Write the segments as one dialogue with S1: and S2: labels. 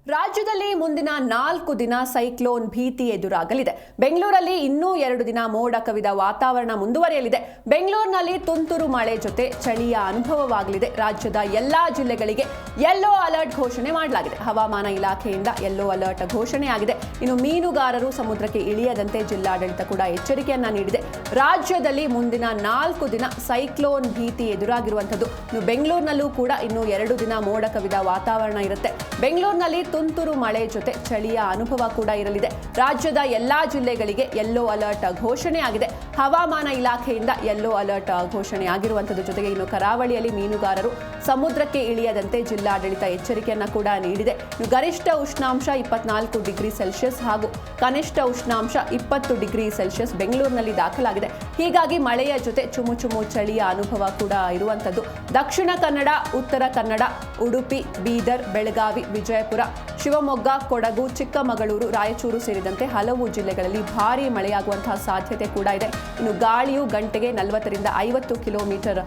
S1: ರಾಜ್ಯದಲ್ಲಿ ಮುಂದಿನ 4 ದಿನ ಸೈಕ್ಲೋನ್ ಭೀತಿ ಎದುರಾಗಲಿದೆ. ಬೆಂಗಳೂರಲ್ಲಿ ಇನ್ನೂ 2 ದಿನ ಮೋಡ ಕವಿದ ವಾತಾವರಣ ಮುಂದುವರಿಯಲಿದೆ. ಬೆಂಗಳೂರಿನಲ್ಲಿ ತುಂತುರು ಮಳೆ ಜೊತೆ ಚಳಿಯ ಅನುಭವವಾಗಲಿದೆ. ರಾಜ್ಯದ ಎಲ್ಲಾ ಜಿಲ್ಲೆಗಳಿಗೆ ಯೆಲ್ಲೋ ಅಲರ್ಟ್ ಘೋಷಣೆ ಮಾಡಲಾಗಿದೆ. ಹವಾಮಾನ ಇಲಾಖೆಯಿಂದ ಯೆಲ್ಲೋ ಅಲರ್ಟ್ ಘೋಷಣೆಯಾಗಿದೆ. ಇನ್ನು ಮೀನುಗಾರರು ಸಮುದ್ರಕ್ಕೆ ಇಳಿಯದಂತೆ ಜಿಲ್ಲಾಡಳಿತ ಕೂಡ ಎಚ್ಚರಿಕೆಯನ್ನ ನೀಡಿದೆ. ರಾಜ್ಯದಲ್ಲಿ ಮುಂದಿನ 4 ದಿನ ಸೈಕ್ಲೋನ್ ಭೀತಿ ಎದುರಾಗಿರುವಂತದ್ದು. ಇನ್ನು ಬೆಂಗಳೂರಿನಲ್ಲೂ ಕೂಡ ಇನ್ನೂ 2 ದಿನ ಮೋಡ ಕವಿದ ವಾತಾವರಣ ಇರುತ್ತೆ. ಬೆಂಗಳೂರಿನಲ್ಲಿ ತುಂತುರು ಮಳೆ ಜೊತೆ ಚಳಿಯ ಅನುಭವ ಕೂಡ ಇರಲಿದೆ. ರಾಜ್ಯದ ಎಲ್ಲಾ ಜಿಲ್ಲೆಗಳಿಗೆ ಯೆಲ್ಲೋ ಅಲರ್ಟ್ ಘೋಷಣೆಯಾಗಿದೆ. ಹವಾಮಾನ ಇಲಾಖೆಯಿಂದ ಯೆಲ್ಲೋ ಅಲರ್ಟ್ ಘೋಷಣೆಯಾಗಿರುವಂತದ್ದು. ಜೊತೆಗೆ ಇನ್ನು ಕರಾವಳಿಯಲ್ಲಿ ಮೀನುಗಾರರು ಸಮುದ್ರಕ್ಕೆ ಇಳಿಯದಂತೆ ಜಿಲ್ಲಾಡಳಿತ ಎಚ್ಚರಿಕೆಯನ್ನ ಕೂಡ ನೀಡಿದೆ. ಗರಿಷ್ಠ ಉಷ್ಣಾಂಶ 24 ಡಿಗ್ರಿ ಸೆಲ್ಸಿಯಸ್ ಹಾಗೂ ಕನಿಷ್ಠ ಉಷ್ಣಾಂಶ 20 ಡಿಗ್ರಿ ಸೆಲ್ಸಿಯಸ್ ಬೆಂಗಳೂರಿನಲ್ಲಿ ದಾಖಲಾಗಿದೆ. ಹೀಗಾಗಿ ಮಳೆಯ ಜೊತೆ ಚುಮು ಚುಮು ಚಳಿಯ ಅನುಭವ ಕೂಡ ಇರುವಂತದ್ದು. ದಕ್ಷಿಣ ಕನ್ನಡ, ಉತ್ತರ ಕನ್ನಡ, ಉಡುಪಿ, ಬೀದರ್, ಬೆಳಗಾವಿ, ವಿಜಯಪುರ, ಶಿವಮೊಗ್ಗ, ಕೊಡಗು, ಚಿಕ್ಕಮಗಳೂರು, ರಾಯಚೂರು ಸೇರಿದಂತೆ ಹಲವು ಜಿಲ್ಲೆಗಳಲ್ಲಿ ಭಾರೀ ಮಳೆಯಾಗುವಂತಹ ಸಾಧ್ಯತೆ ಕೂಡ ಇದೆ. ಇನ್ನು ಗಾಳಿಯು ಗಂಟೆಗೆ 40 ರಿಂದ 50 ಕಿಲೋಮೀಟರ್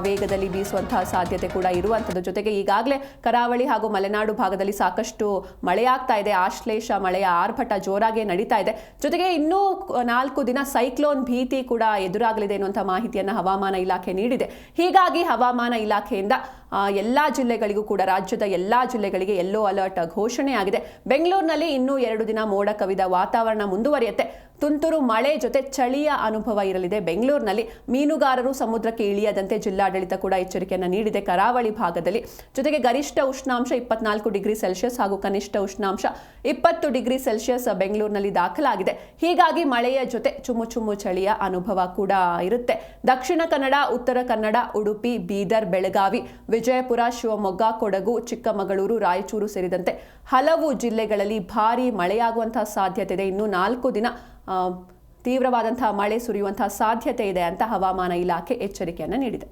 S1: ವೇಗದಲ್ಲಿ ಬೀಸುವಂತಹ ಸಾಧ್ಯತೆ ಕೂಡ ಇರುವಂಥದ್ದು. ಜೊತೆಗೆ ಈಗಾಗಲೇ ಕರಾವಳಿ ಹಾಗೂ ಮಲೆನಾಡು ಭಾಗದಲ್ಲಿ ಸಾಕಷ್ಟು ಮಳೆಯಾಗ್ತಾ ಇದೆ. ಆಶ್ಲೇಷ ಮಳೆಯ ಆರ್ಭಟ ಜೋರಾಗಿ ನಡೀತಾ ಇದೆ. ಜೊತೆಗೆ ಇನ್ನೂ 4 ದಿನ ಸೈಕ್ಲೋನ್ ಭೀತಿ ಕೂಡ ಎದುರಾಗಲಿದೆ ಎನ್ನುವಂತಹ ಮಾಹಿತಿಯನ್ನು ಹವಾಮಾನ ಇಲಾಖೆ ನೀಡಿದೆ. ಹೀಗಾಗಿ ಹವಾಮಾನ ಇಲಾಖೆಯಿಂದ ಎಲ್ಲಾ ಜಿಲ್ಲೆಗಳಿಗೂ ಕೂಡ ರಾಜ್ಯದ ಎಲ್ಲಾ ಜಿಲ್ಲೆಗಳಿಗೆ ಯೆಲ್ಲೋ ಅಲರ್ಟ್ ಘೋಷಣೆಯಾಗಿದೆ. ಬೆಂಗಳೂರಿನಲ್ಲಿ ಇನ್ನೂ 2 ದಿನ ಮೋಡ ಕವಿದ ವಾತಾವರಣ ಮುಂದುವರಿಯುತ್ತೆ. ತುಂತುರು ಮಳೆ ಜೊತೆ ಚಳಿಯ ಅನುಭವ ಇರಲಿದೆ. ಬೆಂಗಳೂರಿನಲ್ಲಿ ಮೀನುಗಾರರು ಸಮುದ್ರಕ್ಕೆ ಇಳಿಯದಂತೆ ಜಿಲ್ಲಾಡಳಿತ ಕೂಡ ಎಚ್ಚರಿಕೆಯನ್ನು ನೀಡಿದೆ ಕರಾವಳಿ ಭಾಗದಲ್ಲಿ. ಜೊತೆಗೆ ಗರಿಷ್ಠ ಉಷ್ಣಾಂಶ 24 ಡಿಗ್ರಿ ಸೆಲ್ಸಿಯಸ್ ಹಾಗೂ ಕನಿಷ್ಠ ಉಷ್ಣಾಂಶ 20 ಡಿಗ್ರಿ ಸೆಲ್ಸಿಯಸ್ ಬೆಂಗಳೂರಿನಲ್ಲಿ ದಾಖಲಾಗಿದೆ. ಹೀಗಾಗಿ ಮಳೆಯ ಜೊತೆ ಚುಮು ಚುಮು ಚಳಿಯ ಅನುಭವ ಕೂಡ ಇರುತ್ತೆ. ದಕ್ಷಿಣ ಕನ್ನಡ, ಉತ್ತರ ಕನ್ನಡ, ಉಡುಪಿ, ಬೀದರ್, ಬೆಳಗಾವಿ, ವಿಜಯಪುರ, ಶಿವಮೊಗ್ಗ, ಕೊಡಗು, ಚಿಕ್ಕಮಗಳೂರು, ರಾಯಚೂರು ಸೇರಿದಂತೆ ಹಲವು ಜಿಲ್ಲೆಗಳಲ್ಲಿ ಭಾರೀ ಮಳೆಯಾಗುವಂತಹ ಸಾಧ್ಯತೆ ಇದೆ. ಇನ್ನು 4 ದಿನ ತೀವ್ರವಾದಂತಹ ಮಳೆ ಸುರಿಯುವಂತಹ ಸಾಧ್ಯತೆ ಇದೆ ಅಂತ ಹವಾಮಾನ ಇಲಾಖೆ ಎಚ್ಚರಿಕೆಯನ್ನು ನೀಡಿದೆ.